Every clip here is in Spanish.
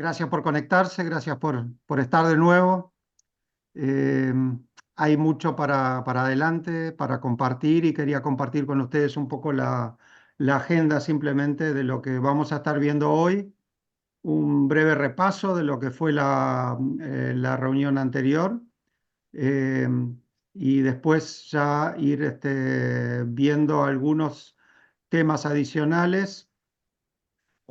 Gracias por conectarse, gracias por estar de nuevo. Eh, Hay mucho para adelante, para compartir y quería compartir con ustedes un poco la agenda simplemente de lo que vamos a estar viendo hoy, un breve repaso de lo que fue la reunión anterior eh, y después ya ir viendo algunos temas adicionales.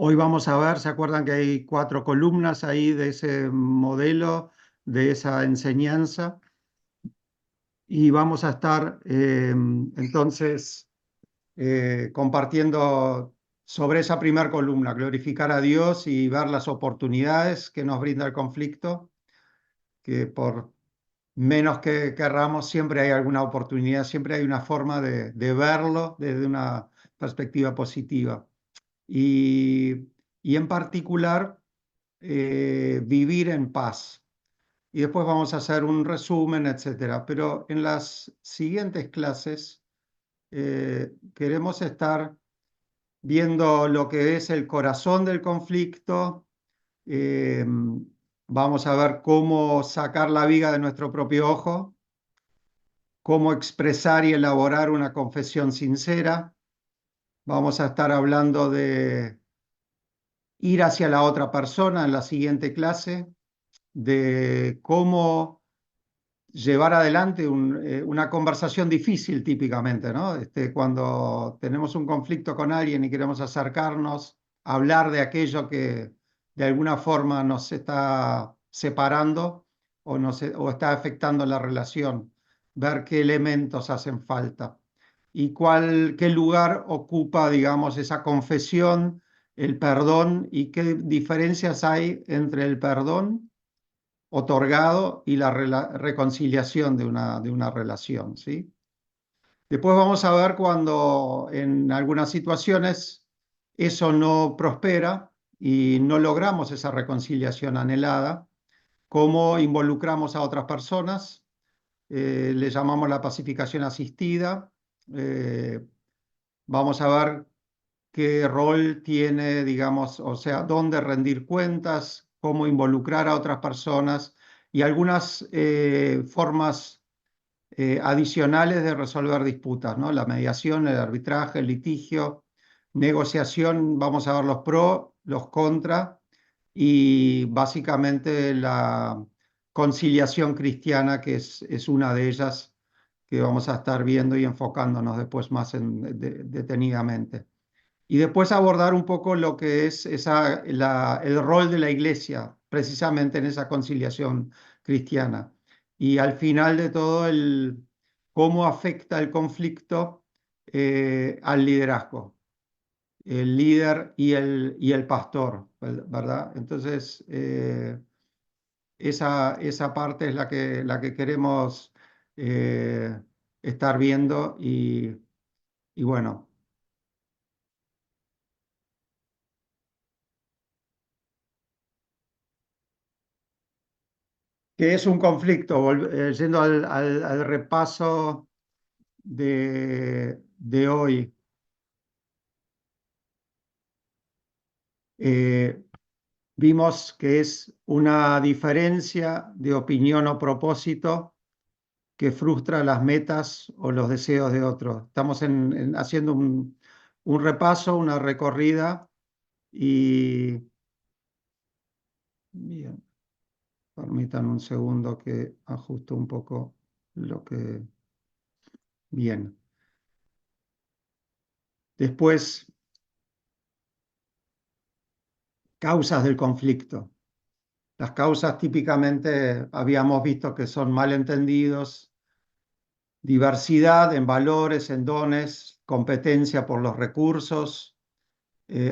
Hoy vamos a ver, ¿se acuerdan que hay 4 columnas ahí de ese modelo, de esa enseñanza? Y vamos a estar entonces compartiendo sobre esa primera columna, glorificar a Dios y ver las oportunidades que nos brinda el conflicto, que por menos que querramos, siempre hay alguna oportunidad, siempre hay una forma de verlo desde una perspectiva positiva. Y, y en particular, vivir en paz. Y después vamos a hacer un resumen, etcétera. Pero en las siguientes clases queremos estar viendo lo que es el corazón del conflicto. eh, Vamos a ver cómo sacar la viga de nuestro propio ojo, cómo expresar y elaborar una confesión sincera. Vamos a estar hablando de ir hacia la otra persona en la siguiente clase, de cómo llevar adelante una conversación difícil típicamente, ¿no? Cuando tenemos un conflicto con alguien y queremos acercarnos, hablar de aquello que de alguna forma nos está separando o está afectando la relación, ver qué elementos hacen falta y qué lugar ocupa, digamos, esa confesión, el perdón y qué diferencias hay entre el perdón otorgado y la reconciliación de una relación, ¿sí? Después vamos a ver cuando en algunas situaciones eso no prospera y no logramos esa reconciliación anhelada, cómo involucramos a otras personas, le llamamos la pacificación asistida. Vamos a ver qué rol tiene, digamos, o sea, dónde rendir cuentas, cómo involucrar a otras personas y algunas formas adicionales de resolver disputas, ¿no? La mediación, el arbitraje, el litigio, negociación, vamos a ver los pro, los contra y básicamente la conciliación cristiana, que es una de ellas que vamos a estar viendo y enfocándonos después más detenidamente. Y después abordar un poco lo que es el rol de la iglesia, precisamente en esa conciliación cristiana. Y al final de todo, cómo afecta el conflicto al liderazgo, el líder y el pastor, ¿verdad? Entonces, esa parte es la que queremos eh, estar viendo y bueno. Que es un conflicto, yendo al repaso de hoy. eh, Vimos que es una diferencia de opinión o propósito que frustra las metas o los deseos de otros. Estamos haciendo un repaso, una recorrida y bien, permitan un segundo que ajuste un poco lo que... Bien. Después, causas del conflicto. Las causas típicamente habíamos visto que son malentendidos, diversidad en valores, en dones, competencia por los recursos,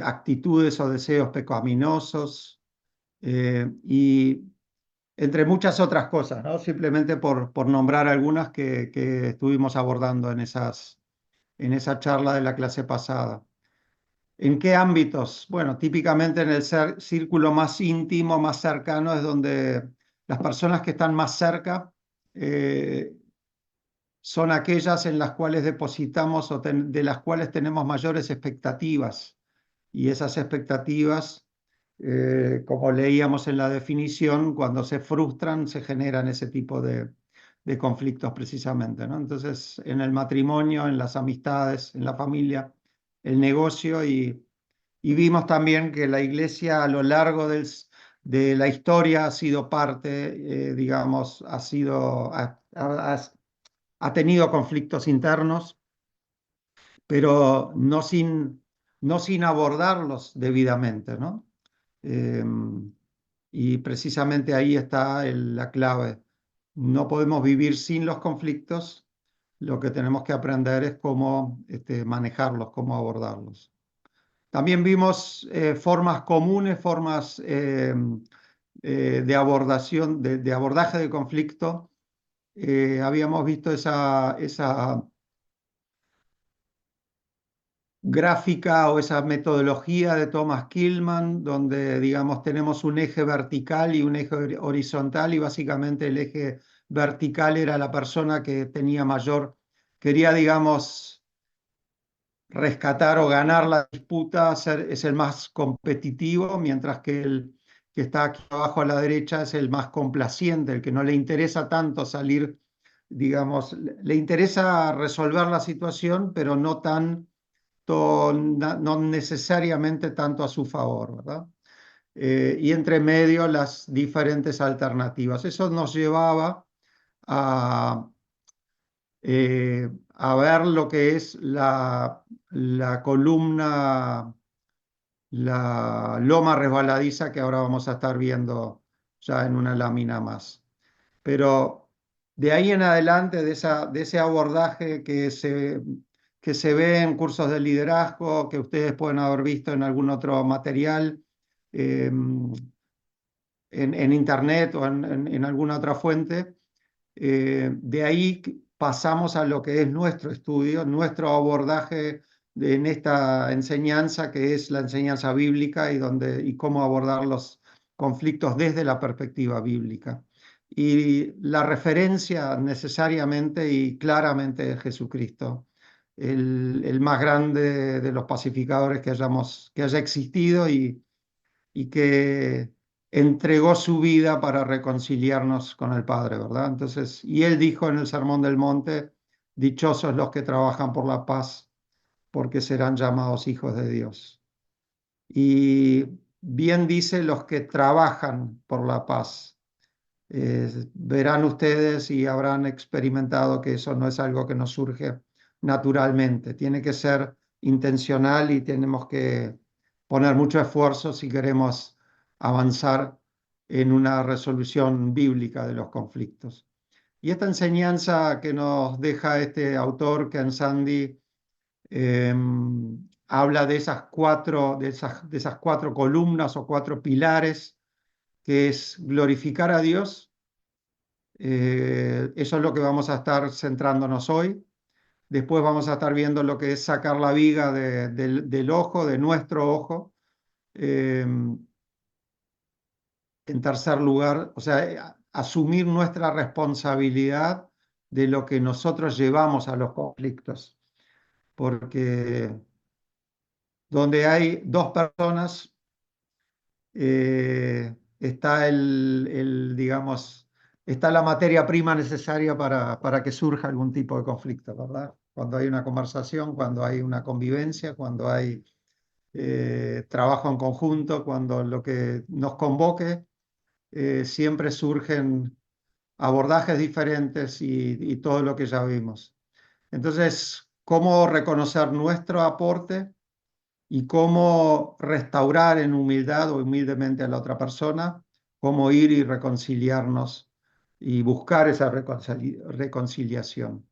actitudes o deseos pecaminosos y entre muchas otras cosas, ¿no? Simplemente por nombrar algunas que estuvimos abordando en esa charla de la clase pasada. ¿En qué ámbitos? Bueno, típicamente en el círculo más íntimo, más cercano, es donde las personas que están más cerca eh, son aquellas en las cuales depositamos o de las cuales tenemos mayores expectativas. Y esas expectativas Como leíamos en la definición, cuando se frustran se generan ese tipo de conflictos precisamente, ¿no? Entonces, en el matrimonio, en las amistades, en la familia, el negocio y vimos también que la iglesia a lo largo de la historia ha sido parte, digamos, ha tenido conflictos internos, pero no sin abordarlos debidamente, ¿no? Eh, y precisamente ahí está la clave. No podemos vivir sin los conflictos. Lo que tenemos que aprender es cómo manejarlos, cómo abordarlos. También vimos formas comunes, formas de abordaje de conflicto. Habíamos visto esa gráfica o esa metodología de Thomas Kilmann, donde, digamos, tenemos un eje vertical y un eje horizontal, y básicamente el eje vertical era la persona que tenía quería, digamos, rescatar o ganar la disputa, es el más competitivo, mientras que el que está aquí abajo a la derecha es el más complaciente, el que no le interesa tanto salir, digamos, le interesa resolver la situación, pero no necesariamente tanto a su favor, ¿verdad? Y entre medio las diferentes alternativas. Eso nos llevaba a a ver lo que es la columna, la loma resbaladiza que ahora vamos a estar viendo ya en una lámina más. Pero de ahí en adelante, de ese abordaje que se ve en cursos de liderazgo, que ustedes pueden haber visto en algún otro material, eh, en internet o en alguna otra fuente, de ahí pasamos a lo que es nuestro estudio, nuestro abordaje en esta enseñanza, que es la enseñanza bíblica y cómo abordar los conflictos desde la perspectiva bíblica. Y la referencia necesariamente y claramente es Jesucristo, el más grande de los pacificadores que haya existido y que entregó su vida para reconciliarnos con el Padre, ¿verdad? Entonces, y él dijo en el Sermón del Monte, dichosos los que trabajan por la paz, porque serán llamados hijos de Dios. Y bien dice los que trabajan por la paz. Verán ustedes y habrán experimentado que eso no es algo que nos surge naturalmente, tiene que ser intencional y tenemos que poner mucho esfuerzo si queremos avanzar en una resolución bíblica de los conflictos. Y esta enseñanza que nos deja este autor, Ken Sande, eh, habla de esas cuatro columnas o cuatro pilares, que es glorificar a Dios. Eso es lo que vamos a estar centrándonos hoy. Después vamos a estar viendo lo que es sacar la viga del ojo, de nuestro ojo. Eh, en tercer lugar, o sea, asumir nuestra responsabilidad de lo que nosotros llevamos a los conflictos. Porque donde hay dos personas, está digamos, está la materia prima necesaria para que surja algún tipo de conflicto, ¿verdad? Cuando hay una conversación, cuando hay una convivencia, cuando hay trabajo en conjunto, cuando lo que nos convoque, siempre surgen abordajes diferentes y todo lo que ya vimos. Entonces, ¿cómo reconocer nuestro aporte y cómo restaurar en humildad o humildemente a la otra persona? Cómo ir y reconciliarnos y buscar esa reconciliación.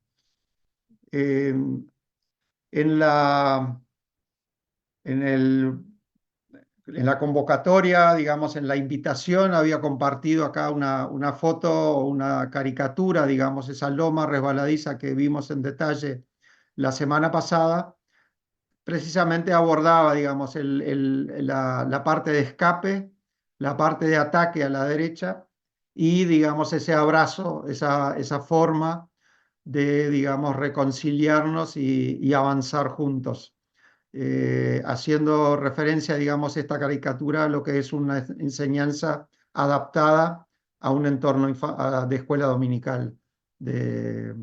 En la, en el, en la convocatoria, digamos, en la invitación, había compartido acá una foto o una caricatura, digamos, esa loma resbaladiza que vimos en detalle la semana pasada. Precisamente abordaba, digamos, la parte de escape, la parte de ataque a la derecha y, digamos, ese abrazo, esa forma de, digamos, reconciliarnos y avanzar juntos. haciendo referencia, digamos, esta caricatura a lo que es una enseñanza adaptada a un entorno de escuela dominical de,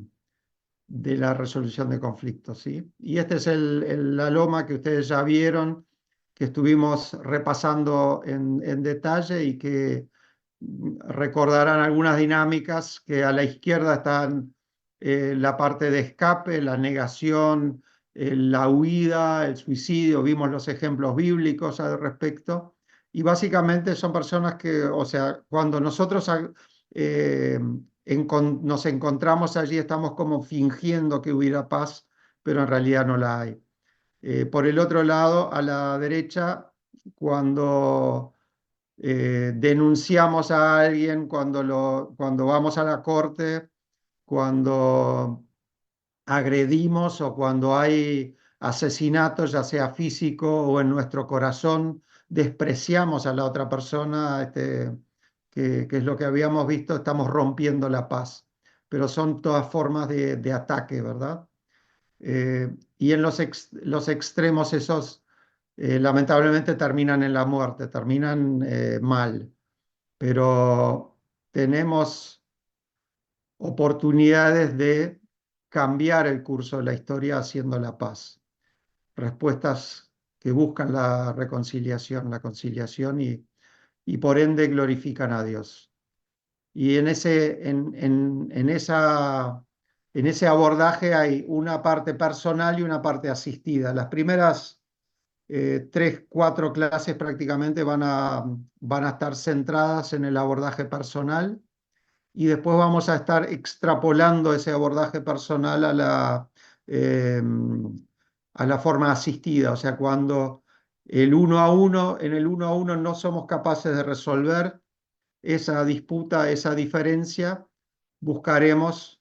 de la resolución de conflictos, ¿sí? Y este es la loma que ustedes ya vieron, que estuvimos repasando en detalle y que recordarán algunas dinámicas que a la izquierda están la parte de escape, la negación, la huida, el suicidio, vimos los ejemplos bíblicos al respecto, y básicamente son personas que, o sea, cuando nosotros eh, nos encontramos allí, estamos como fingiendo que hubiera paz, pero en realidad no la hay. Por el otro lado, a la derecha, cuando denunciamos a alguien, cuando vamos a la corte, cuando agredimos o cuando hay asesinato, ya sea físico o en nuestro corazón, despreciamos a la otra persona, que es lo que habíamos visto, estamos rompiendo la paz. Pero son todas formas de ataque, ¿verdad? Y en los extremos esos lamentablemente terminan en la muerte, terminan mal, pero tenemos oportunidades de cambiar el curso de la historia haciendo la paz. Respuestas que buscan la conciliación y por ende glorifican a Dios. Y en ese abordaje hay una parte personal y una parte asistida. Las primeras 3, 4 clases prácticamente van a estar centradas en el abordaje personal y después vamos a estar extrapolando ese abordaje personal eh, a la forma asistida, o sea, cuando en el uno a uno no somos capaces de resolver esa disputa, esa diferencia, buscaremos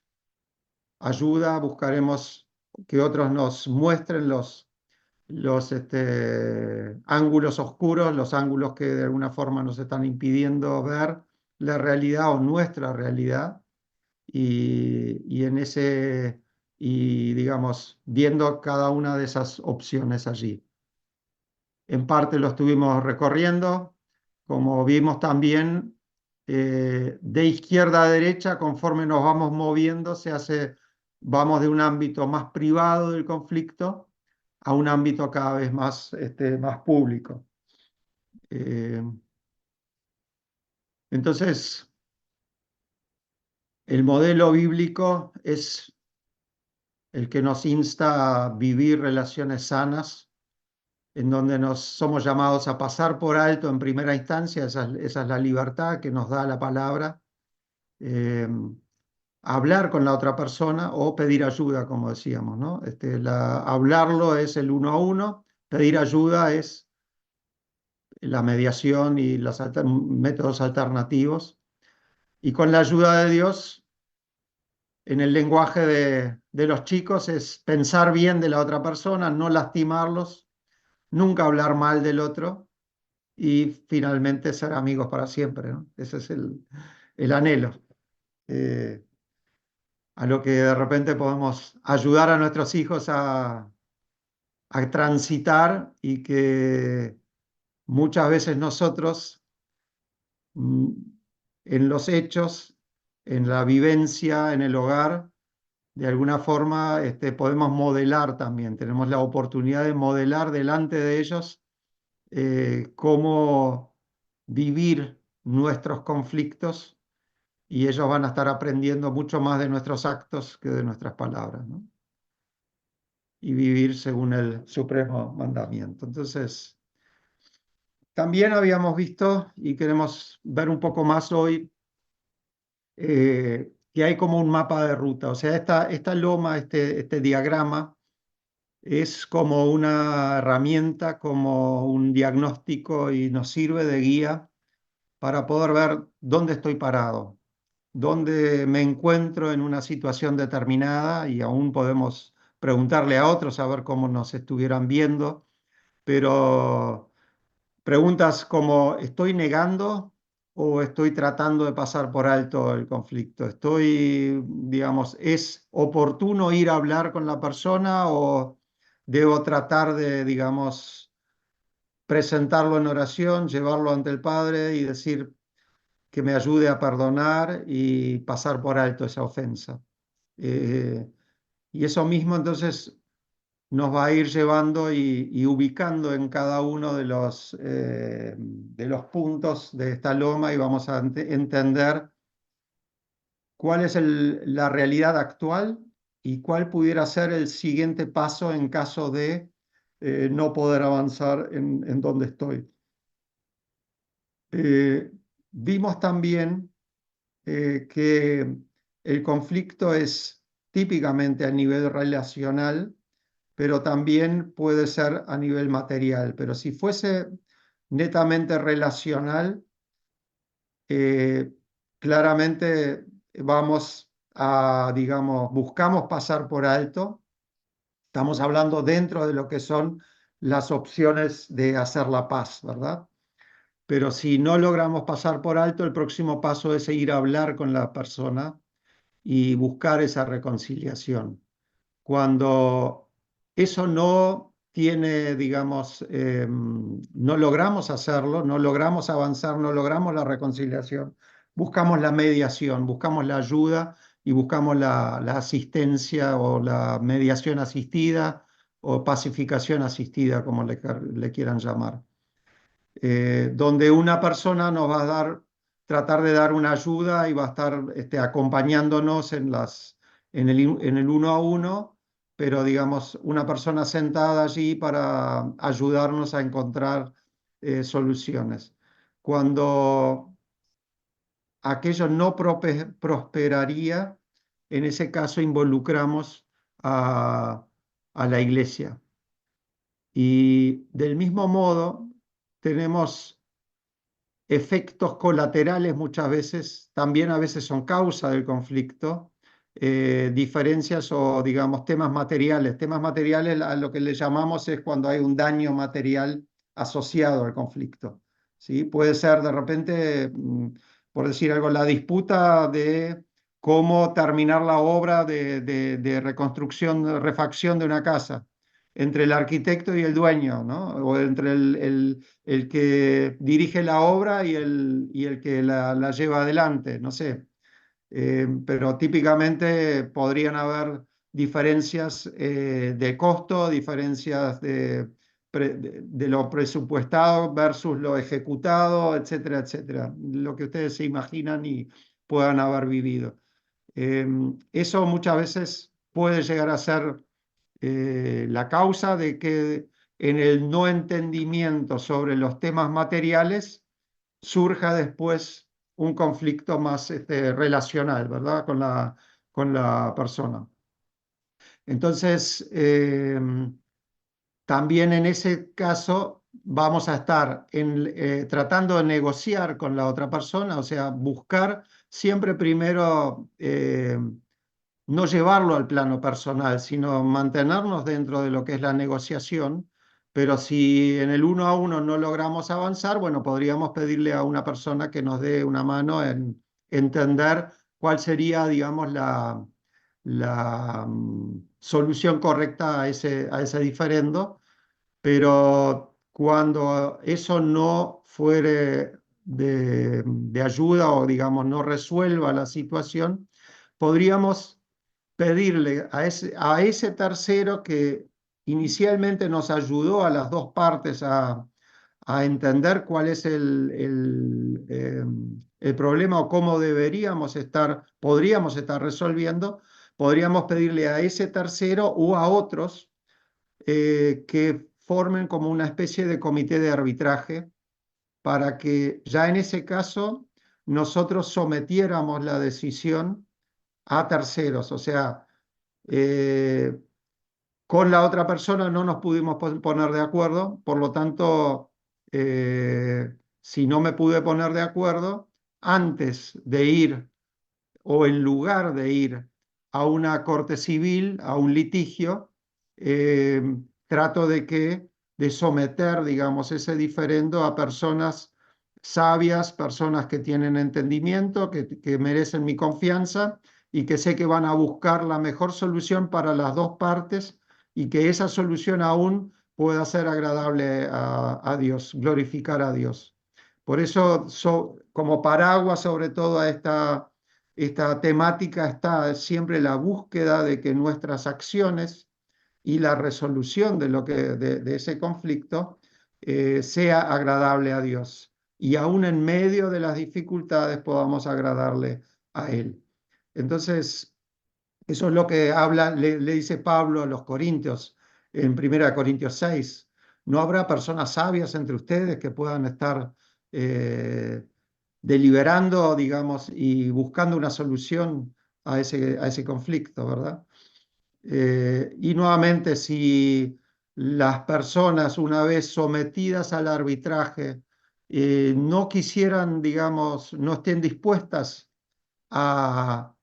ayuda, buscaremos que otros nos muestren los ángulos oscuros, los ángulos que de alguna forma nos están impidiendo ver la realidad o nuestra realidad y en y digamos, viendo cada una de esas opciones allí. En parte lo estuvimos recorriendo, como vimos también de izquierda a derecha, conforme nos vamos moviendo, vamos de un ámbito más privado del conflicto a un ámbito cada vez más público. Eh, entonces, el modelo bíblico es el que nos insta a vivir relaciones sanas, en donde nos somos llamados a pasar por alto en primera instancia, esa es la libertad que nos da la palabra, eh, hablar con la otra persona o pedir ayuda, como decíamos, ¿no? Hablarlo es el uno a uno, pedir ayuda es la mediación y los métodos alternativos, y con la ayuda de Dios, en el lenguaje de los chicos, es pensar bien de la otra persona, no lastimarlos, nunca hablar mal del otro y finalmente ser amigos para siempre, ¿no? Ese es el anhelo, eh, a lo que de repente podemos ayudar a nuestros hijos a transitar y que muchas veces nosotros, mm, en los hechos, en la vivencia, en el hogar, de alguna forma podemos modelar también, tenemos la oportunidad de modelar delante de ellos cómo vivir nuestros conflictos y ellos van a estar aprendiendo mucho más de nuestros actos que de nuestras palabras, ¿no? Y vivir según el supremo mandamiento. Entonces, también habíamos visto y queremos ver un poco más hoy que hay como un mapa de ruta, o sea, esta loma, este diagrama, es como una herramienta, como un diagnóstico y nos sirve de guía para poder ver dónde estoy parado, dónde me encuentro en una situación determinada y aún podemos preguntarle a otros a ver cómo nos estuvieran viendo, pero preguntas como ¿estoy negando o estoy tratando de pasar por alto el conflicto? Digamos, ¿es oportuno ir a hablar con la persona debo tratar de, digamos, presentarlo en oración, llevarlo ante el Padre y decir que me ayude a perdonar y pasar por alto esa ofensa. Eh, y eso mismo entonces nos va a ir llevando y ubicando en cada uno de los puntos de esta loma y vamos a entender cuál es la realidad actual y cuál pudiera ser el siguiente paso en caso de no poder avanzar en donde estoy. Eh, Vimos también que el conflicto es típicamente a nivel relacional, pero también puede ser a nivel material. Pero si fuese netamente relacional, eh, claramente vamos a, digamos, buscamos pasar por alto. Estamos hablando dentro de lo que son las opciones de hacer la paz, ¿verdad? Pero si no logramos pasar por alto, el próximo paso es ir a hablar con la persona y buscar esa reconciliación. Cuando eso no tiene, digamos, no logramos hacerlo, no logramos avanzar, no logramos la reconciliación, buscamos la mediación, buscamos la ayuda y buscamos la asistencia o la mediación asistida o pacificación asistida, como le quieran llamar, donde una persona nos va a tratar de dar una ayuda y va a estar acompañándonos en el uno a uno, pero digamos, una persona sentada allí para ayudarnos a encontrar soluciones. Cuando aquello no prosperaría, en ese caso involucramos a, a la iglesia. Y del mismo modo, tenemos efectos colaterales muchas veces, también a veces son causa del conflicto, diferencias o, digamos, temas materiales. Temas materiales a lo que le llamamos es cuando hay un daño material asociado al conflicto, ¿sí? Puede ser de repente, por decir algo, la disputa de cómo terminar la obra de reconstrucción, de refacción de una casa entre el arquitecto y el dueño, ¿no? O entre el que dirige la obra y el que la lleva adelante, no sé. Pero típicamente podrían haber diferencias de costo, diferencias de lo presupuestado versus lo ejecutado, etcétera, etcétera. Lo que ustedes se imaginan y puedan haber vivido. Eso muchas veces puede llegar a ser la causa de que en el no entendimiento sobre los temas materiales surja después un conflicto más relacional, ¿verdad? Con la persona. Entonces, también en ese caso vamos a estar tratando de negociar con la otra persona, o sea, buscar siempre primero no llevarlo al plano personal, sino mantenernos dentro de lo que es la negociación. Pero si en el uno a uno no logramos avanzar, bueno, podríamos pedirle a una persona que nos dé una mano en entender cuál sería, digamos, la solución correcta a ese diferendo. Pero cuando eso no fuere de ayuda o, digamos, no resuelva la situación, podríamos pedirle a ese tercero que inicialmente nos ayudó a las dos partes a entender cuál es el problema o cómo podríamos estar resolviendo, podríamos pedirle a ese tercero o a otros que formen como una especie de comité de arbitraje para que ya en ese caso nosotros sometiéramos la decisión a terceros, o sea, eh, con la otra persona no nos pudimos poner de acuerdo, por lo tanto, si no me pude poner de acuerdo, antes de ir o en lugar de ir a una corte civil, a un litigio, eh, trato de someter, digamos, ese diferendo a personas sabias, personas que tienen entendimiento, que merecen mi confianza y que sé que van a buscar la mejor solución para las dos partes y que esa solución aún pueda ser agradable a Dios, glorificar a Dios. Por eso, como paraguas sobre todo a esta temática está siempre la búsqueda de que nuestras acciones y la resolución de ese conflicto sea agradable a Dios y aún en medio de las dificultades podamos agradarle a Él. Entonces, eso es lo que le dice Pablo a los Corintios en 1 Corintios 6. ¿No habrá personas sabias entre ustedes que puedan estar eh, deliberando, digamos, y buscando una solución a ese conflicto, ¿verdad? Y nuevamente, si las personas, una vez sometidas al arbitraje, no quisieran, digamos, no estén dispuestas a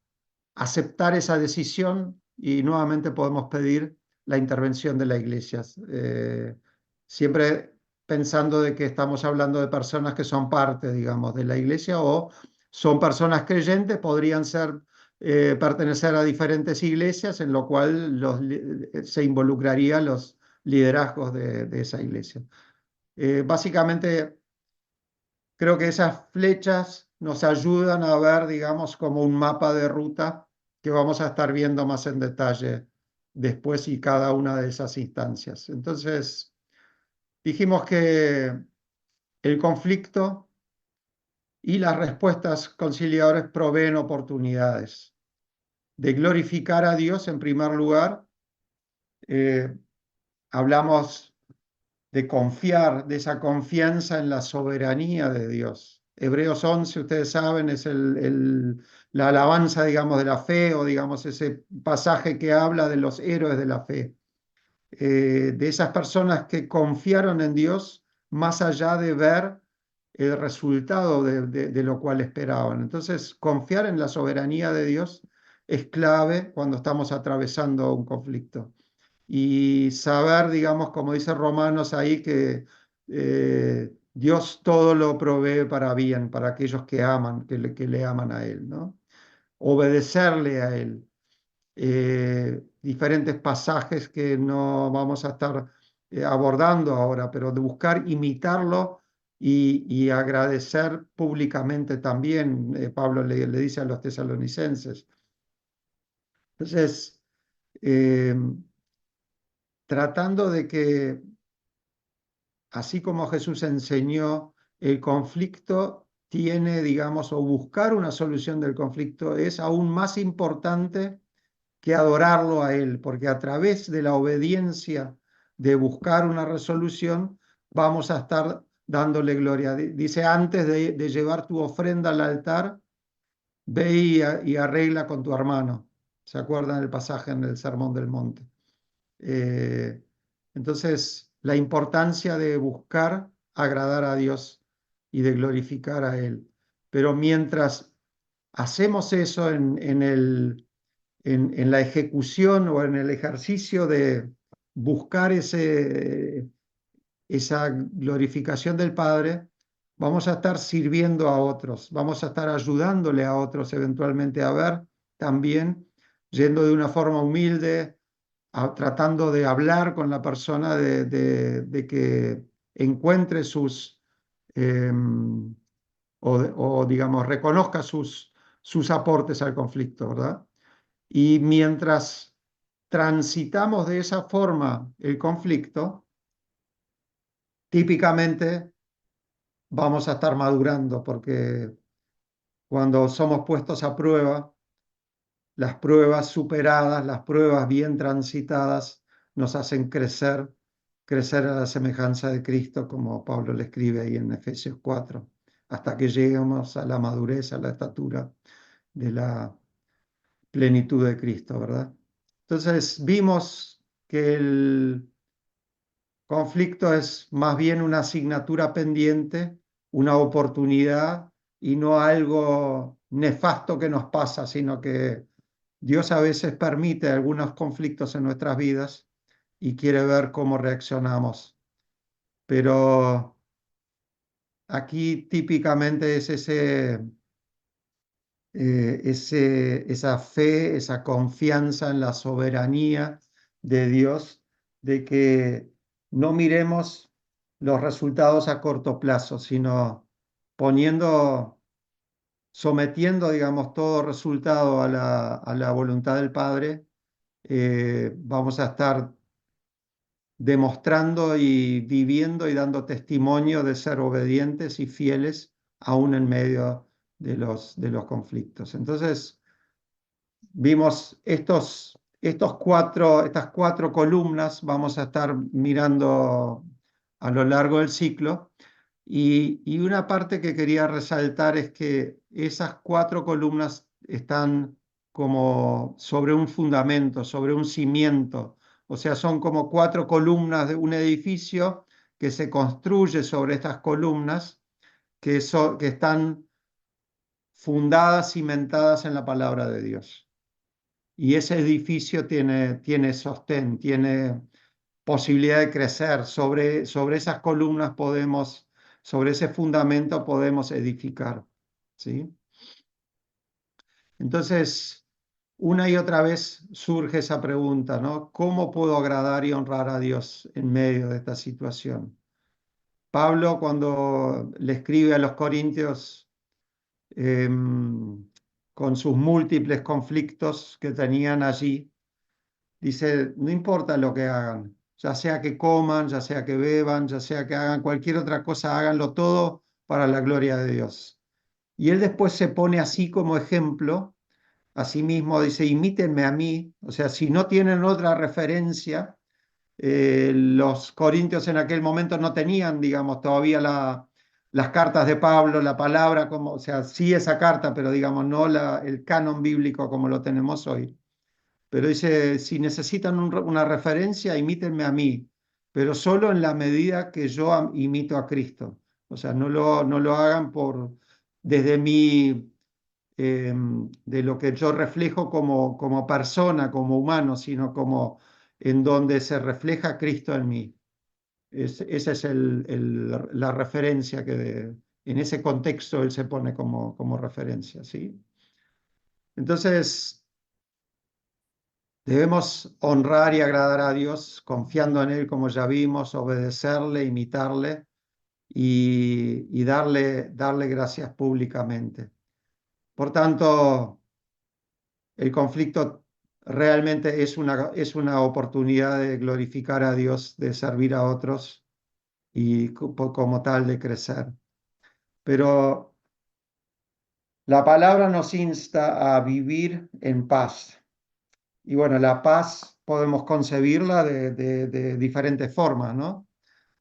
aceptar esa decisión, y nuevamente podemos pedir la intervención de la iglesia. Siempre pensando de que estamos hablando de personas que son parte, digamos, de la iglesia o son personas creyentes, podrían ser pertenecer a diferentes iglesias, en lo cual se involucrarían los liderazgos de esa iglesia. Básicamente, creo que esas flechas nos ayudan a ver, digamos, como un mapa de ruta que vamos a estar viendo más en detalle después y cada una de esas instancias. Entonces, dijimos que el conflicto y las respuestas conciliadores proveen oportunidades de glorificar a Dios en primer lugar. Eh, Hablamos de confiar, de esa confianza en la soberanía de Dios. Hebreos 11, ustedes saben, es la alabanza, digamos, de la fe, o digamos ese pasaje que habla de los héroes de la fe, de esas personas que confiaron en Dios más allá de ver el resultado de lo cual esperaban. Entonces, confiar en la soberanía de Dios es clave cuando estamos atravesando un conflicto y saber, digamos, como dice Romanos ahí, que Dios todo lo provee para bien, para aquellos que aman, que le aman a Él, ¿no? Obedecerle a Él. Diferentes pasajes que no vamos a estar abordando ahora, pero de buscar imitarlo y agradecer públicamente también, Pablo le dice a los tesalonicenses. Entonces, eh, tratando de que así como Jesús enseñó, el conflicto tiene, digamos, o buscar una solución del conflicto es aún más importante que adorarlo a Él, porque a través de la obediencia de buscar una resolución, vamos a estar dándole gloria. Dice, antes de llevar tu ofrenda al altar, ve y arregla con tu hermano. ¿Se acuerdan el pasaje en el Sermón del Monte? Eh, entonces, la importancia de buscar agradar a Dios y de glorificar a Él. Pero mientras hacemos eso en la ejecución o en el ejercicio de buscar esa glorificación del Padre, vamos a estar sirviendo a otros, vamos a estar ayudándole a otros eventualmente a ver también, yendo de una forma humilde tratando de hablar con la persona de que encuentre eh, o, digamos, reconozca sus aportes al conflicto, ¿verdad? Y mientras transitamos de esa forma el conflicto, típicamente vamos a estar madurando, porque cuando somos puestos a prueba, las pruebas superadas, las pruebas bien transitadas, nos hacen crecer a la semejanza de Cristo, como Pablo le escribe ahí en Efesios 4, hasta que lleguemos a la madurez, a la estatura de la plenitud de Cristo, ¿verdad? Entonces vimos que el conflicto es más bien una asignatura pendiente, una oportunidad y no algo nefasto que nos pasa, sino que Dios a veces permite algunos conflictos en nuestras vidas y quiere ver cómo reaccionamos. Pero aquí típicamente es esa fe, esa confianza en la soberanía de Dios de que no miremos los resultados a corto plazo, sino poniendo, sometiendo, digamos, todo resultado a la voluntad del Padre, vamos a estar demostrando y viviendo y dando testimonio de ser obedientes y fieles aún en medio de los conflictos. Entonces, vimos estas cuatro columnas, vamos a estar mirando a lo largo del ciclo. Y una parte que quería resaltar es que esas cuatro columnas están como sobre un fundamento, sobre un cimiento. O sea, son como cuatro columnas de un edificio que se construye sobre estas columnas que están fundadas, cimentadas en la palabra de Dios. Y ese edificio tiene sostén, tiene posibilidad de crecer. Sobre esas columnas podemos, sobre ese fundamento podemos edificar, ¿sí? Entonces, una y otra vez surge esa pregunta, ¿no? ¿Cómo puedo agradar y honrar a Dios en medio de esta situación? Pablo, cuando le escribe a los Corintios, con sus múltiples conflictos que tenían allí, dice, no importa lo que hagan, ya sea que coman, ya sea que beban, ya sea que hagan cualquier otra cosa, háganlo todo para la gloria de Dios. Y él después se pone así como ejemplo, a sí mismo dice, imítenme a mí, o sea, si no tienen otra referencia, los corintios en aquel momento no tenían, digamos, todavía las cartas de Pablo, la palabra, como, o sea, sí esa carta, pero digamos, no el canon bíblico como lo tenemos hoy. Pero dice, si necesitan una referencia, imítenme a mí, pero solo en la medida que yo imito a Cristo. O sea, no lo hagan desde mi, de lo que yo reflejo como persona, como humano, sino como en donde se refleja Cristo en mí. Esa es la referencia en ese contexto él se pone como referencia, ¿sí? Entonces, debemos honrar y agradar a Dios confiando en Él, como ya vimos, obedecerle, imitarle y darle gracias públicamente. Por tanto, el conflicto realmente es una oportunidad de glorificar a Dios, de servir a otros y como tal de crecer. Pero la palabra nos insta a vivir en paz. Y bueno, la paz podemos concebirla de diferentes formas, ¿no?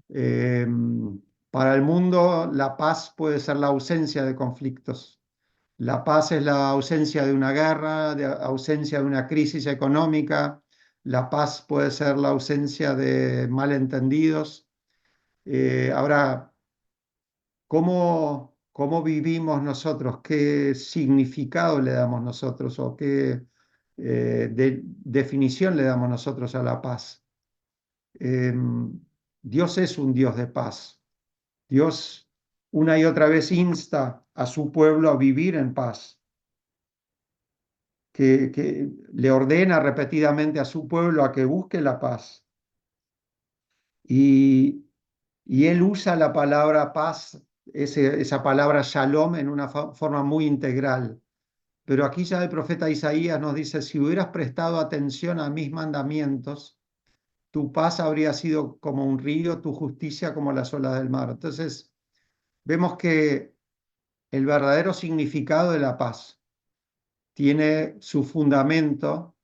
Eh, para el mundo, la paz puede ser la ausencia de conflictos. La paz es la ausencia de una guerra, de ausencia de una crisis económica. La paz puede ser la ausencia de malentendidos. Ahora, cómo vivimos nosotros? ¿Qué significado le damos nosotros o qué definición le damos nosotros a la paz? Eh, Dios es un Dios de paz. Dios una y otra vez insta a su pueblo a vivir en paz, que le ordena repetidamente a su pueblo a que busque la paz. Y, y él usa la palabra paz, esa palabra shalom, en una forma muy integral. Pero aquí ya el profeta Isaías nos dice, si hubieras prestado atención a mis mandamientos, tu paz habría sido como un río, tu justicia como las olas del mar. Entonces, vemos que el verdadero significado de la paz tiene su fundamento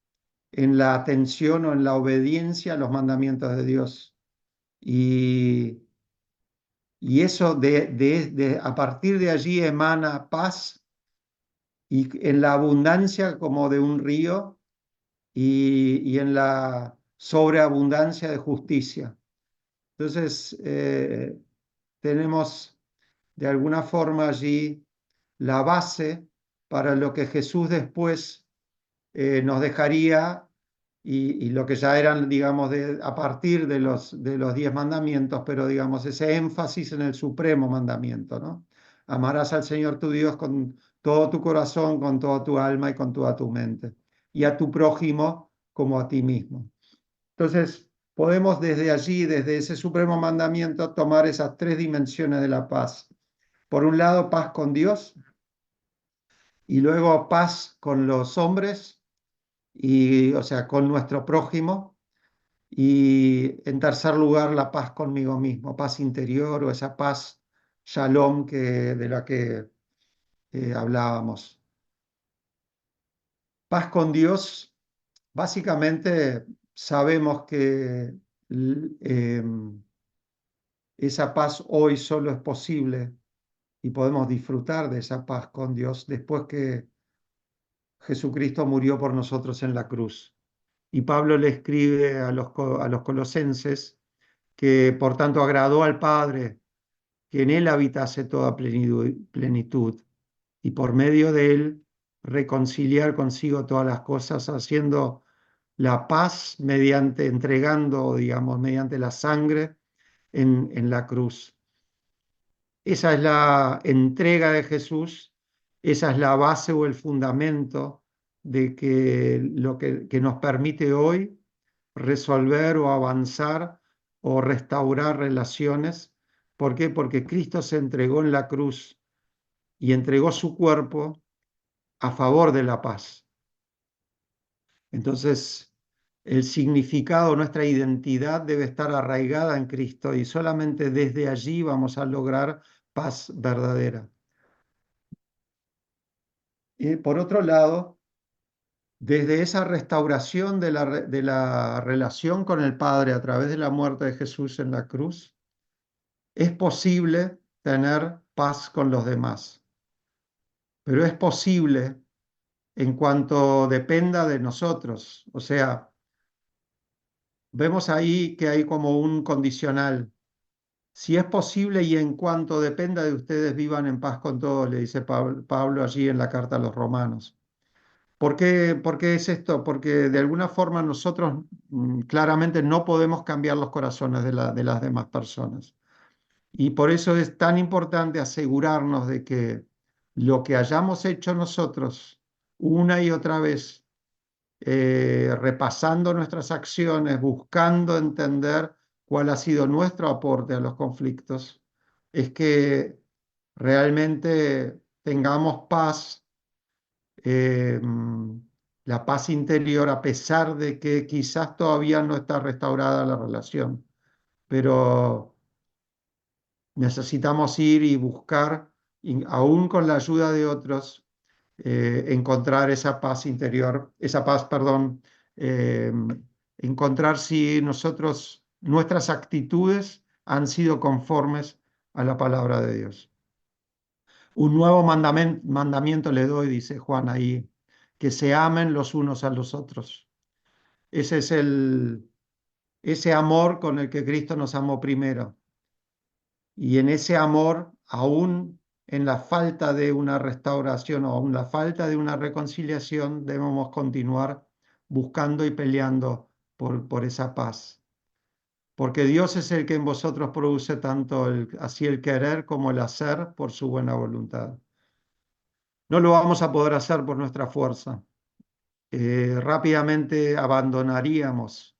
en la atención o en la obediencia a los mandamientos de Dios. Y, y eso a partir de allí emana paz y en la abundancia como de un río y en la sobreabundancia de justicia. Entonces, tenemos de alguna forma allí la base para lo que Jesús después nos dejaría y lo que ya eran, digamos, a partir de los 10 mandamientos, pero digamos, ese énfasis en el supremo mandamiento, ¿no? Amarás al Señor tu Dios con todo tu corazón, con toda tu alma y con toda tu mente, y a tu prójimo como a ti mismo. Entonces, podemos desde allí, desde ese supremo mandamiento, tomar esas tres dimensiones de la paz. Por un lado, paz con Dios, y luego paz con los hombres, y, o sea, con nuestro prójimo, y en tercer lugar, la paz conmigo mismo, paz interior o esa paz shalom de la que hablábamos. Paz con Dios, básicamente sabemos que esa paz hoy solo es posible y podemos disfrutar de esa paz con Dios después que Jesucristo murió por nosotros en la cruz. Y Pablo le escribe a los colosenses que por tanto agradó al Padre que en él habitase toda plenitud y por medio de él reconciliar consigo todas las cosas, haciendo la paz mediante, entregando, digamos, mediante la sangre en la cruz. Esa es la entrega de Jesús, esa es la base o el fundamento de que nos permite hoy resolver o avanzar o restaurar relaciones. ¿Por qué? Porque Cristo se entregó en la cruz y entregó su cuerpo a favor de la paz. Entonces, el significado, nuestra identidad debe estar arraigada en Cristo y solamente desde allí vamos a lograr paz verdadera. Y por otro lado, desde esa restauración de la relación con el Padre a través de la muerte de Jesús en la cruz, es posible tener paz con los demás, pero es posible en cuanto dependa de nosotros. O sea, vemos ahí que hay como un condicional. Si es posible y en cuanto dependa de ustedes, vivan en paz con todos, le dice Pablo allí en la carta a los Romanos. Por qué es esto? Porque de alguna forma nosotros claramente no podemos cambiar los corazones de las demás personas. Y por eso es tan importante asegurarnos de que lo que hayamos hecho nosotros una y otra vez, repasando nuestras acciones, buscando entender cuál ha sido nuestro aporte a los conflictos, es que realmente tengamos paz, eh, la paz interior, a pesar de que quizás todavía no está restaurada la relación, pero necesitamos ir y buscar, aún con la ayuda de otros, encontrar esa paz interior, esa paz, perdón, eh, encontrar si nuestras actitudes han sido conformes a la palabra de Dios. Un nuevo mandamiento le doy, dice Juan ahí, que se amen los unos a los otros. Ese es ese amor con el que Cristo nos amó primero. Y en ese amor, aún en la falta de una restauración o aún la falta de una reconciliación, debemos continuar buscando y peleando por esa paz. Porque Dios es el que en vosotros produce tanto así el querer como el hacer por su buena voluntad. No lo vamos a poder hacer por nuestra fuerza. Rápidamente abandonaríamos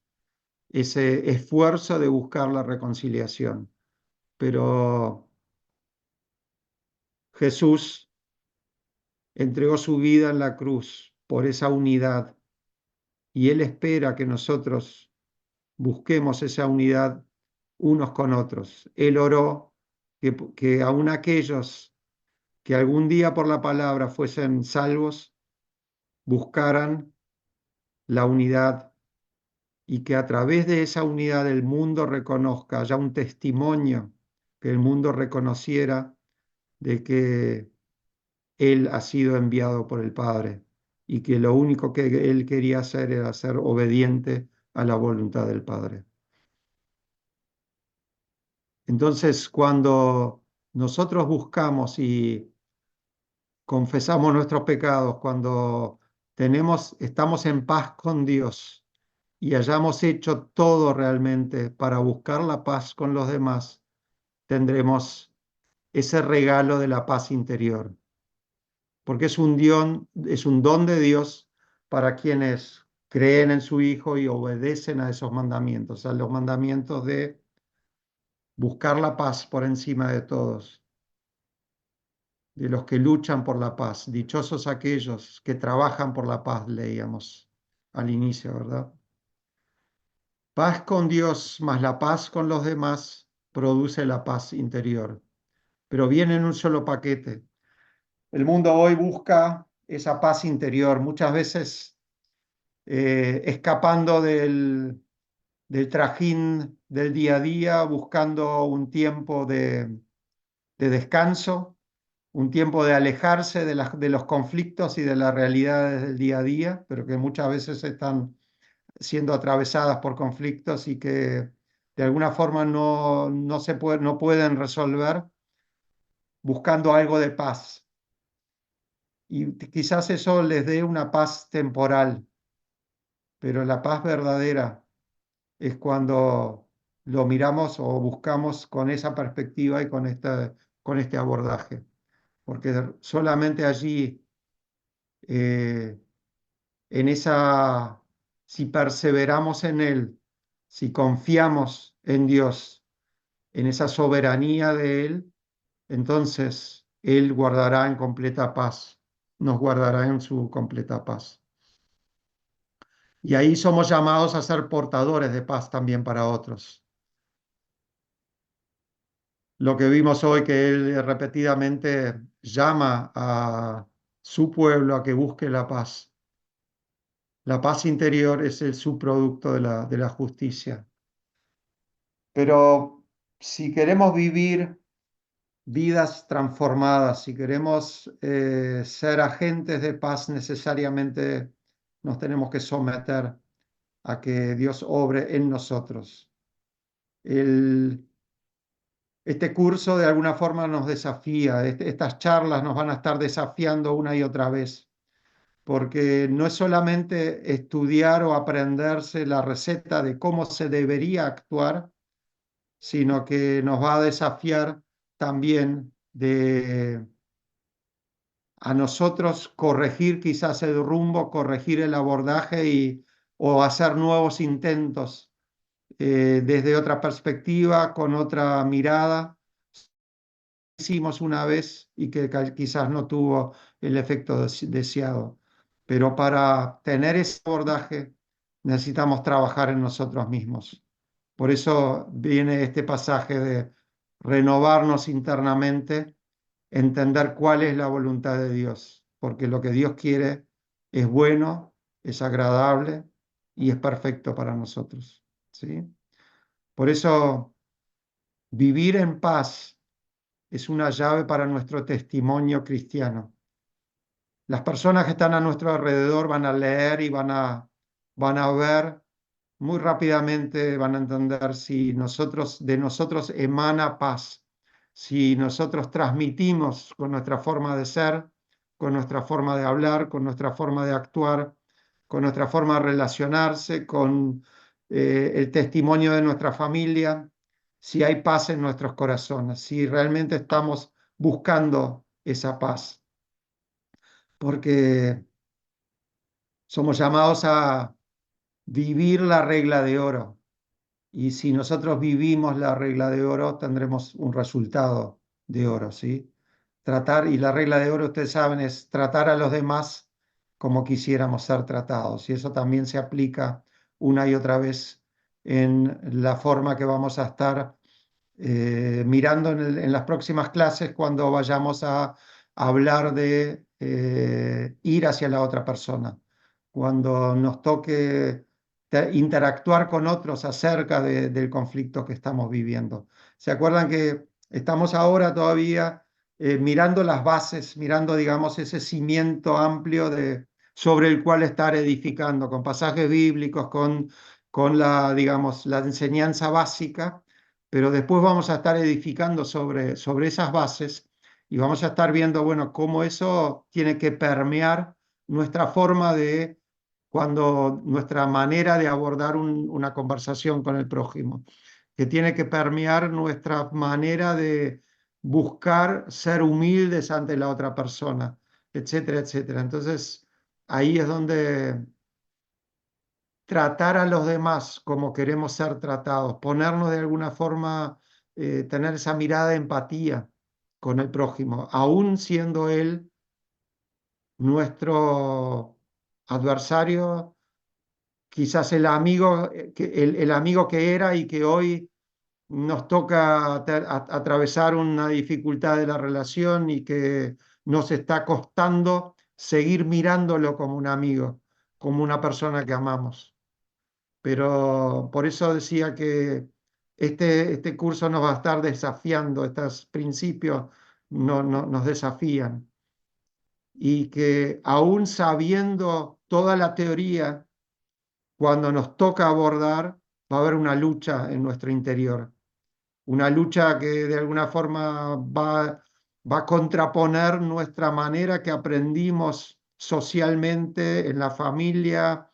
ese esfuerzo de buscar la reconciliación. Pero Jesús entregó su vida en la cruz por esa unidad y Él espera que nosotros busquemos esa unidad unos con otros. Él oró que aun aquellos que algún día por la palabra fuesen salvos, buscaran la unidad y que a través de esa unidad el mundo reconozca, haya un testimonio, que el mundo reconociera de que Él ha sido enviado por el Padre y que lo único que Él quería hacer era ser obediente a la voluntad del Padre. Entonces, cuando nosotros buscamos y confesamos nuestros pecados, cuando estamos en paz con Dios y hayamos hecho todo realmente para buscar la paz con los demás, tendremos ese regalo de la paz interior, porque es un don de Dios para quienes creen en su Hijo y obedecen a esos mandamientos, a los mandamientos de buscar la paz por encima de todos, de los que luchan por la paz. Dichosos aquellos que trabajan por la paz, leíamos al inicio, ¿verdad? Paz con Dios más la paz con los demás produce la paz interior, pero viene en un solo paquete. El mundo hoy busca esa paz interior, muchas veces escapando del trajín del día a día, buscando un tiempo de descanso, un tiempo de alejarse de los conflictos y de las realidades del día a día, pero que muchas veces están siendo atravesadas por conflictos y que de alguna forma no pueden resolver, buscando algo de paz. Y quizás eso les dé una paz temporal, pero la paz verdadera es cuando lo miramos o buscamos con esa perspectiva y con este abordaje, porque solamente allí, eh, en esa, si perseveramos en Él, si confiamos en Dios, en esa soberanía de Él, entonces Él guardará en completa paz, nos guardará en su completa paz. Y ahí somos llamados a ser portadores de paz también para otros. Lo que vimos hoy, que Él repetidamente llama a su pueblo a que busque la paz. La paz interior es el subproducto de la justicia. Pero si queremos vivir vidas transformadas, si queremos ser agentes de paz, necesariamente nos tenemos que someter a que Dios obre en nosotros. Este curso de alguna forma nos desafía, estas charlas nos van a estar desafiando una y otra vez, porque no es solamente estudiar o aprenderse la receta de cómo se debería actuar, sino que nos va a desafiar también a nosotros corregir quizás el rumbo, corregir el abordaje o hacer nuevos intentos desde otra perspectiva, con otra mirada. Hicimos una vez y que quizás no tuvo el efecto deseado. Pero para tener ese abordaje necesitamos trabajar en nosotros mismos. Por eso viene este pasaje de renovarnos internamente, entender cuál es la voluntad de Dios, porque lo que Dios quiere es bueno, es agradable y es perfecto para nosotros, ¿sí? Por eso vivir en paz es una llave para nuestro testimonio cristiano. Las personas que están a nuestro alrededor van a leer y van a ver muy rápidamente, van a entender si de nosotros emana paz, si nosotros transmitimos con nuestra forma de ser, con nuestra forma de hablar, con nuestra forma de actuar, con nuestra forma de relacionarse, con el testimonio de nuestra familia, si hay paz en nuestros corazones, si realmente estamos buscando esa paz, porque somos llamados a vivir la regla de oro. Y si nosotros vivimos la regla de oro, tendremos un resultado de oro, ¿sí? Y la regla de oro, ustedes saben, es tratar a los demás como quisiéramos ser tratados. Y eso también se aplica una y otra vez en la forma que vamos a estar mirando en las próximas clases cuando vayamos a hablar de ir hacia la otra persona, cuando nos toque interactuar con otros acerca del conflicto que estamos viviendo. ¿Se acuerdan que estamos ahora todavía mirando las bases, mirando, digamos, ese cimiento amplio sobre el cual estar edificando, con pasajes bíblicos, con digamos, la enseñanza básica? Pero después vamos a estar edificando sobre esas bases y vamos a estar viendo, bueno, cómo eso tiene que permear nuestra forma nuestra manera de abordar una conversación con el prójimo, que tiene que permear nuestra manera de buscar ser humildes ante la otra persona, etcétera, etcétera. Entonces, ahí es donde tratar a los demás como queremos ser tratados, ponernos de alguna forma, tener esa mirada de empatía con el prójimo, aún siendo él nuestro adversario, quizás el amigo, el amigo que era y que hoy nos toca atravesar una dificultad de la relación y que nos está costando seguir mirándolo como un amigo, como una persona que amamos. Pero por eso decía que este curso nos va a estar desafiando, estos principios nos desafían y que aún sabiendo toda la teoría, cuando nos toca abordar, va a haber una lucha en nuestro interior, una lucha que de alguna forma va a contraponer nuestra manera que aprendimos socialmente en la familia,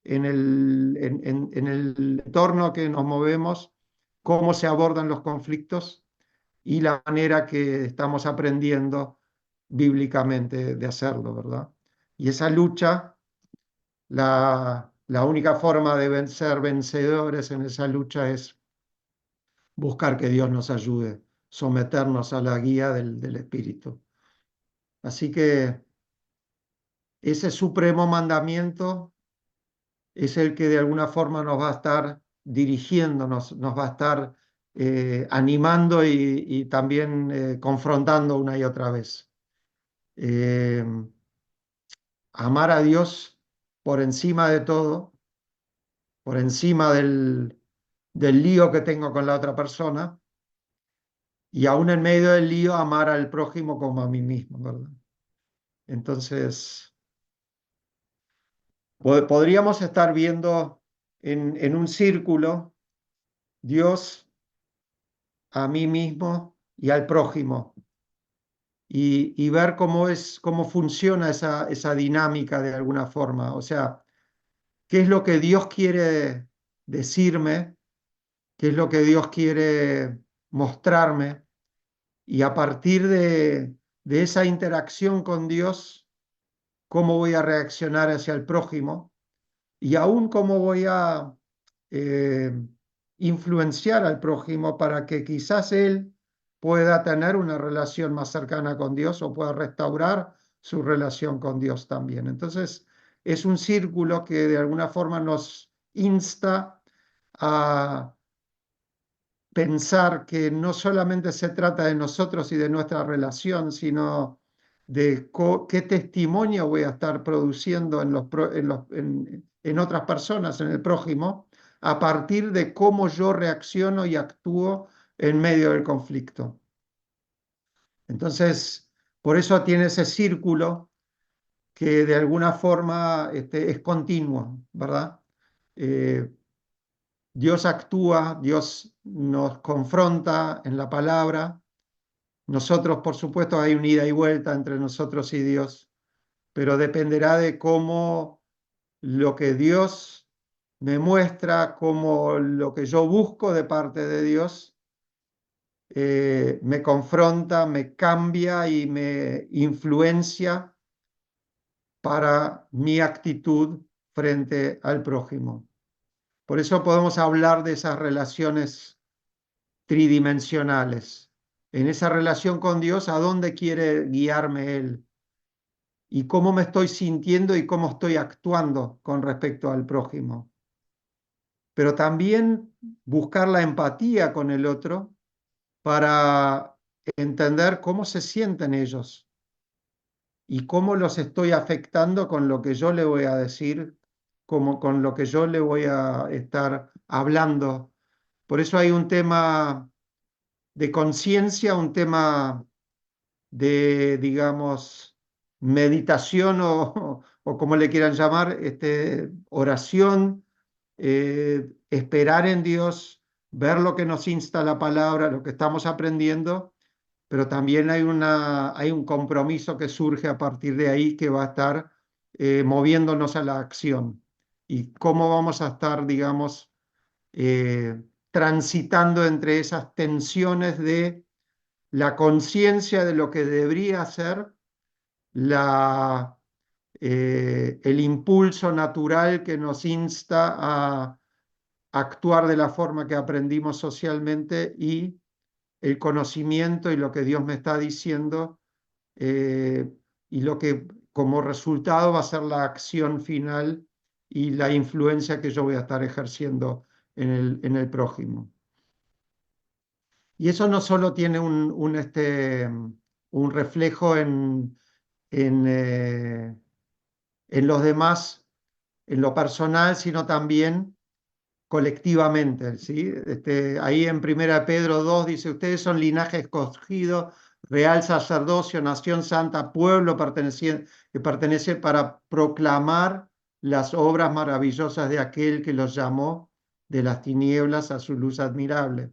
en el entorno que nos movemos, cómo se abordan los conflictos y la manera que estamos aprendiendo bíblicamente de hacerlo, ¿verdad? Y esa lucha, la única forma de ser vencedores en esa lucha es buscar que Dios nos ayude, someternos a la guía del Espíritu. Así que ese supremo mandamiento es el que de alguna forma nos va a estar dirigiendo, nos va a estar animando y también confrontando una y otra vez. Eh, Amar a Dios por encima de todo, por encima del lío que tengo con la otra persona, y aún en medio del lío amar al prójimo como a mí mismo, ¿verdad? Entonces, podríamos estar viendo en un círculo Dios, a mí mismo y al prójimo, y ver cómo funciona esa dinámica de alguna forma. O sea, qué es lo que Dios quiere decirme, qué es lo que Dios quiere mostrarme, y a partir de esa interacción con Dios, cómo voy a reaccionar hacia el prójimo y aún cómo voy a eh, influenciar al prójimo para que quizás él pueda tener una relación más cercana con Dios o pueda restaurar su relación con Dios también. Entonces, es un círculo que de alguna forma nos insta a pensar que no solamente se trata de nosotros y de nuestra relación, sino de qué testimonio voy a estar produciendo en otras personas, en el prójimo, a partir de cómo yo reacciono y actúo en medio del conflicto. Entonces, por eso tiene ese círculo que de alguna forma es continuo, ¿verdad? Eh, Dios actúa, Dios nos confronta en la palabra. Nosotros, por supuesto, hay un ida y vuelta entre nosotros y Dios, pero dependerá de cómo lo que Dios me muestra, cómo lo que yo busco de parte de Dios, me confronta, me cambia y me influencia para mi actitud frente al prójimo. Por eso podemos hablar de esas relaciones tridimensionales. En esa relación con Dios, ¿a dónde quiere guiarme Él? Y cómo me estoy sintiendo y cómo estoy actuando con respecto al prójimo. Pero también buscar la empatía con el otro para entender cómo se sienten ellos y cómo los estoy afectando con lo que yo le voy a decir, como con lo que yo le voy a estar hablando. Por eso hay un tema de conciencia, un tema de, digamos, meditación o como le quieran llamar, oración, esperar en Dios, ver lo que nos insta la palabra, lo que estamos aprendiendo, pero también hay un compromiso que surge a partir de ahí que va a estar moviéndonos a la acción. Y cómo vamos a estar, digamos, transitando entre esas tensiones de la conciencia de lo que debería ser la, el impulso natural que nos insta a actuar de la forma que aprendimos socialmente y el conocimiento y lo que Dios me está diciendo eh, y lo que como resultado va a ser la acción final y la influencia que yo voy a estar ejerciendo en el prójimo. Y eso no solo tiene un reflejo en, en los demás, en lo personal, sino también colectivamente, ¿sí? Ahí en 1 Pedro 2 dice, ustedes son linaje escogido, real sacerdocio, nación santa, pueblo que pertenece para proclamar las obras maravillosas de aquel que los llamó de las tinieblas a su luz admirable.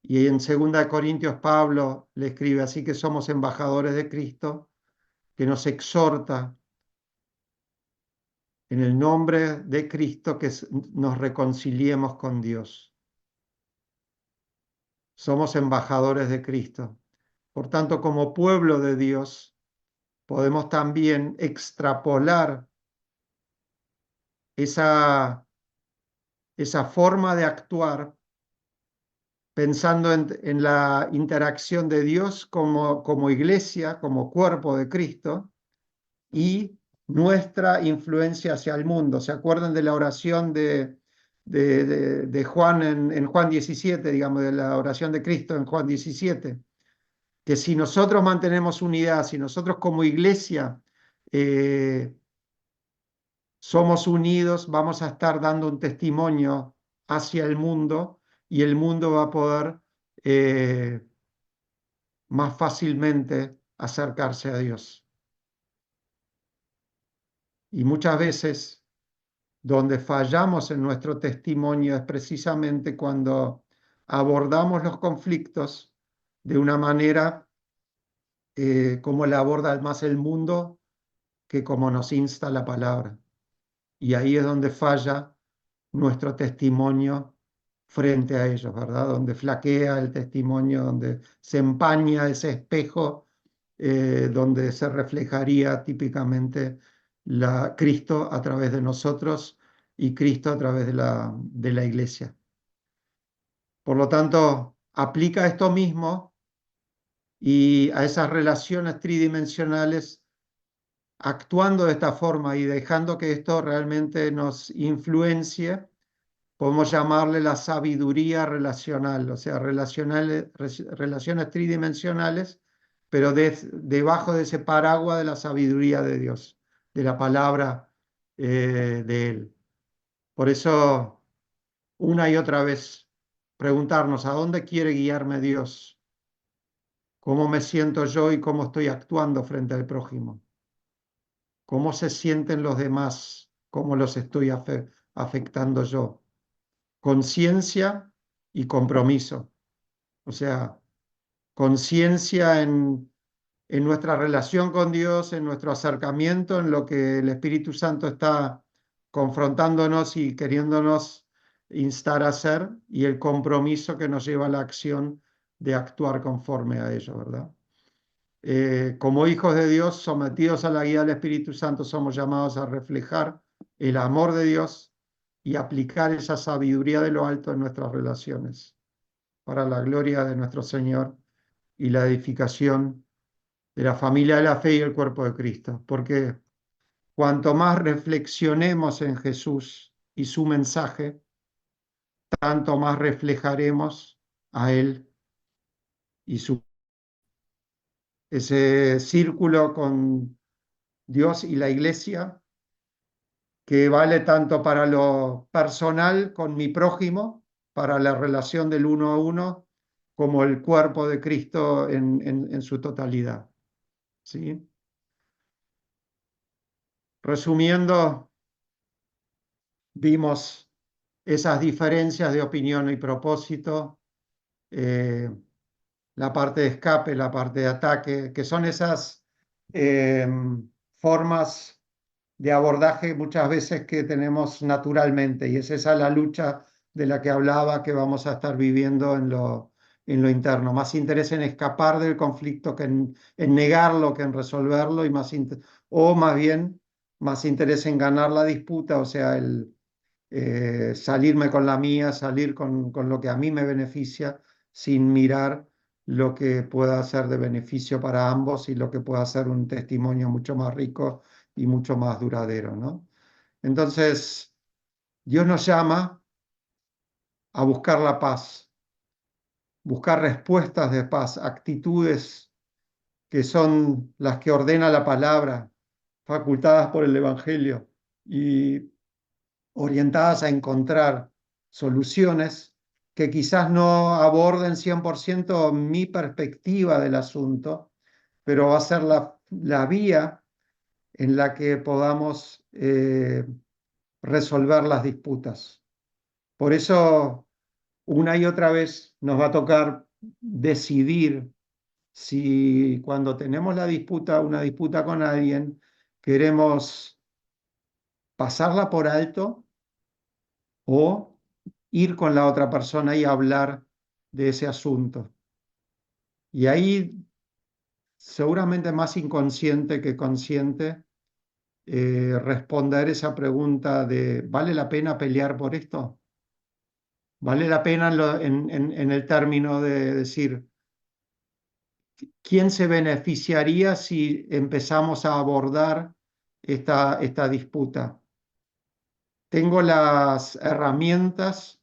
Y en 2 Corintios Pablo le escribe, así que somos embajadores de Cristo, que nos exhorta en el nombre de Cristo que nos reconciliemos con Dios. Somos embajadores de Cristo. Por tanto, como pueblo de Dios, podemos también extrapolar esa forma de actuar pensando en la interacción de Dios como iglesia, como cuerpo de Cristo, y nuestra influencia hacia el mundo. ¿Se acuerdan de la oración de Juan en Juan 17, digamos, de la oración de Cristo en Juan 17? Que si nosotros mantenemos unidad, si nosotros como iglesia eh, somos unidos, vamos a estar dando un testimonio hacia el mundo y el mundo va a poder eh, más fácilmente acercarse a Dios. Y muchas veces donde fallamos en nuestro testimonio es precisamente cuando abordamos los conflictos de una manera como la aborda más el mundo que como nos insta la palabra. Y ahí es donde falla nuestro testimonio frente a ellos, ¿verdad? Donde flaquea el testimonio, donde se empaña ese espejo, donde se reflejaría típicamente Cristo a través de nosotros y Cristo a través de la iglesia. Por lo tanto, aplica esto mismo y a esas relaciones tridimensionales actuando de esta forma y dejando que esto realmente nos influencie, podemos llamarle la sabiduría relacional, o sea, relaciones tridimensionales, pero debajo de ese paraguas de la sabiduría de Dios, de la palabra de Él. Por eso, una y otra vez, preguntarnos a dónde quiere guiarme Dios, cómo me siento yo y cómo estoy actuando frente al prójimo. ¿Cómo se sienten los demás? ¿Cómo los estoy afectando yo? Conciencia y compromiso. O sea, conciencia en nuestra relación con Dios, en nuestro acercamiento, en lo que el Espíritu Santo está confrontándonos y queriéndonos instar a hacer, y el compromiso que nos lleva a la acción de actuar conforme a ello, ¿verdad? Como hijos de Dios, sometidos a la guía del Espíritu Santo, somos llamados a reflejar el amor de Dios y aplicar esa sabiduría de lo alto en nuestras relaciones, para la gloria de nuestro Señor y la edificación de la familia de la fe y el cuerpo de Cristo. Porque cuanto más reflexionemos en Jesús y su mensaje, tanto más reflejaremos a Él y ese círculo con Dios y la iglesia que vale tanto para lo personal con mi prójimo, para la relación del uno a uno, como el cuerpo de Cristo en su totalidad. ¿Sí? Resumiendo, vimos esas diferencias de opinión y propósito, eh, la parte de escape, la parte de ataque, que son esas eh, formas de abordaje muchas veces que tenemos naturalmente, y es esa la lucha de la que hablaba que vamos a estar viviendo en lo interno, más interés en escapar del conflicto que en negarlo que en resolverlo, y o más bien más interés en ganar la disputa, o sea, el salirme con la mía, salir con lo que a mí me beneficia, sin mirar lo que pueda ser de beneficio para ambos y lo que pueda ser un testimonio mucho más rico y mucho más duradero, ¿no? Entonces, Dios nos llama a buscar la paz, buscar respuestas de paz, actitudes que son las que ordena la palabra, facultadas por el Evangelio y orientadas a encontrar soluciones que quizás no aborden 100% mi perspectiva del asunto, pero va a ser la vía en la que podamos resolver las disputas. Por eso, una y otra vez nos va a tocar decidir si cuando tenemos una disputa con alguien, queremos pasarla por alto o ir con la otra persona y hablar de ese asunto. Y ahí, seguramente más inconsciente que consciente, responder esa pregunta de ¿vale la pena pelear por esto? ¿Vale la pena en el término de decir quién se beneficiaría si empezamos a abordar esta disputa? ¿Tengo las herramientas?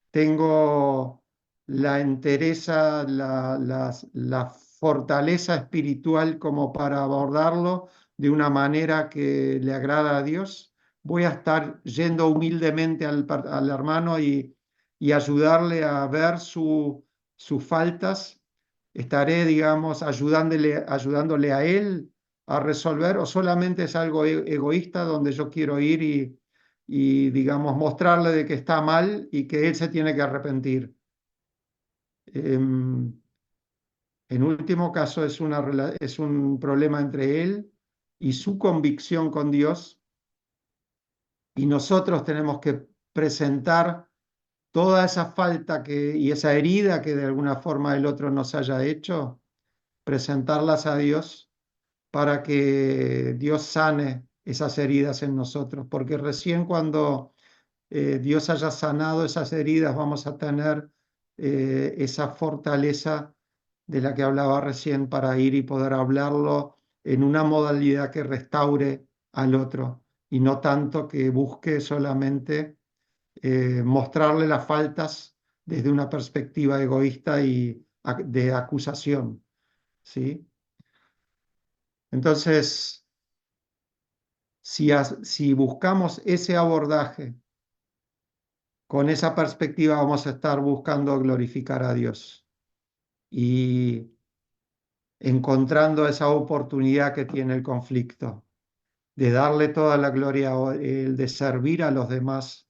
Tengo la entereza, la fortaleza espiritual como para abordarlo de una manera que le agrada a Dios. Voy a estar yendo humildemente al hermano y ayudarle a ver sus faltas. Estaré, digamos, ayudándole a él a resolver, o solamente es algo egoísta donde yo quiero ir digamos, mostrarle de que está mal y que él se tiene que arrepentir. En último caso, es un problema entre él y su convicción con Dios, y nosotros tenemos que presentar toda esa falta y esa herida que de alguna forma el otro nos haya hecho, presentarlas a Dios para que Dios sane esas heridas en nosotros, porque recién cuando Dios haya sanado esas heridas, vamos a tener esa fortaleza de la que hablaba recién para ir y poder hablarlo en una modalidad que restaure al otro y no tanto que busque solamente mostrarle las faltas desde una perspectiva egoísta y de acusación, ¿sí? Entonces, si buscamos ese abordaje con esa perspectiva, vamos a estar buscando glorificar a Dios y encontrando esa oportunidad que tiene el conflicto, de darle toda la gloria a Él, de servir a los demás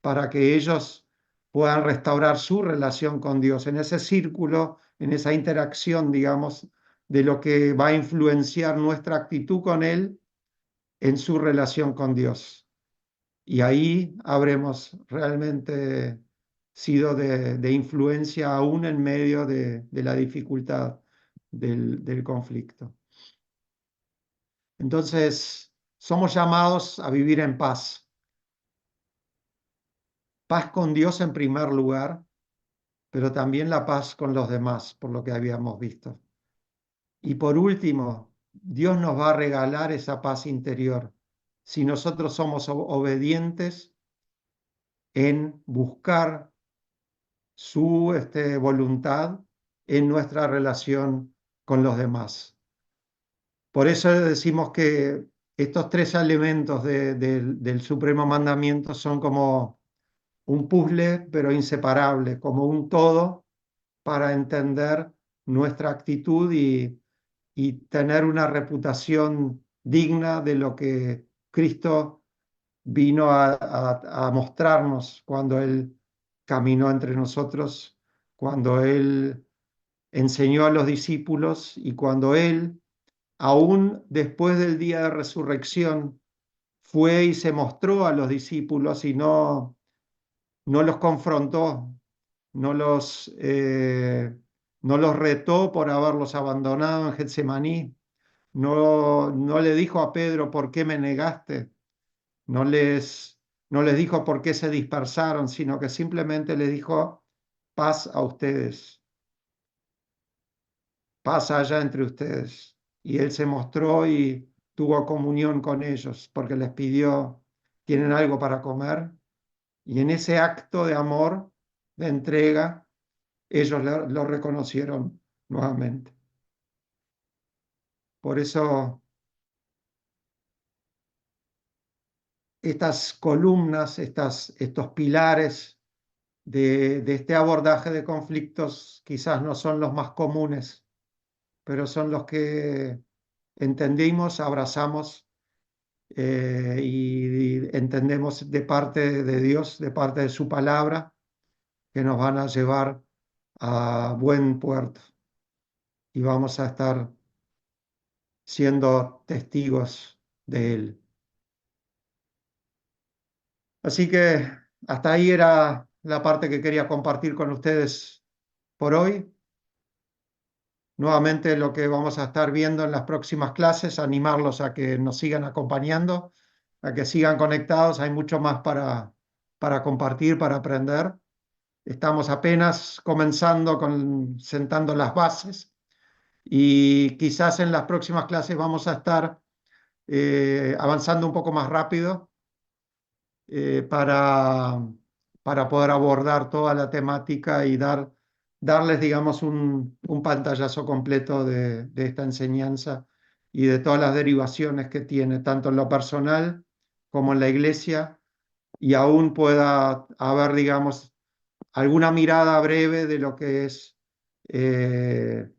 para que ellos puedan restaurar su relación con Dios, en ese círculo, en esa interacción, digamos, de lo que va a influenciar nuestra actitud con Él en su relación con Dios. Y ahí habremos realmente sido de influencia aún en medio de la dificultad del conflicto. Entonces, somos llamados a vivir en paz. Paz con Dios en primer lugar, pero también la paz con los demás, por lo que habíamos visto. Y por último, Dios nos va a regalar esa paz interior si nosotros somos obedientes en buscar su voluntad en nuestra relación con los demás. Por eso decimos que estos tres elementos del supremo mandamiento son como un puzzle, pero inseparable, como un todo para entender nuestra actitud y tener una reputación digna de lo que Cristo vino a mostrarnos cuando Él caminó entre nosotros, cuando Él enseñó a los discípulos y cuando Él, aún después del día de resurrección, fue y se mostró a los discípulos y no los confrontó, no los No los retó por haberlos abandonado en Getsemaní. No le dijo a Pedro, ¿por qué me negaste? No les, no les dijo por qué se dispersaron, sino que simplemente les dijo, paz a ustedes, paz allá entre ustedes. Y él se mostró y tuvo comunión con ellos porque les pidió, ¿tienen algo para comer? Y en ese acto de amor, de entrega, ellos lo reconocieron nuevamente. Por eso estas columnas, estos pilares de este abordaje de conflictos quizás no son los más comunes, pero son los que entendimos, abrazamos y entendemos de parte de Dios, de parte de su palabra, que nos van a llevar a buen puerto y vamos a estar siendo testigos de Él. Así que hasta ahí era la parte que quería compartir con ustedes por hoy. Nuevamente lo que vamos a estar viendo en las próximas clases, animarlos a que nos sigan acompañando, a que sigan conectados. Hay mucho más para compartir, para aprender. Estamos apenas comenzando sentando las bases y quizás en las próximas clases vamos a estar avanzando un poco más rápido eh, para, para poder abordar toda la temática y darles, digamos, un pantallazo completo de esta enseñanza y de todas las derivaciones que tiene, tanto en lo personal como en la iglesia, y aún pueda haber, digamos, alguna mirada breve de lo que es eh,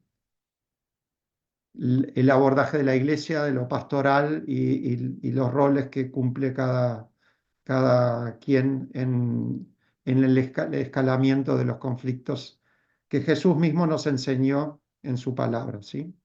el abordaje de la iglesia, de lo pastoral y los roles que cumple cada quien en el escalamiento de los conflictos que Jesús mismo nos enseñó en su palabra, ¿sí?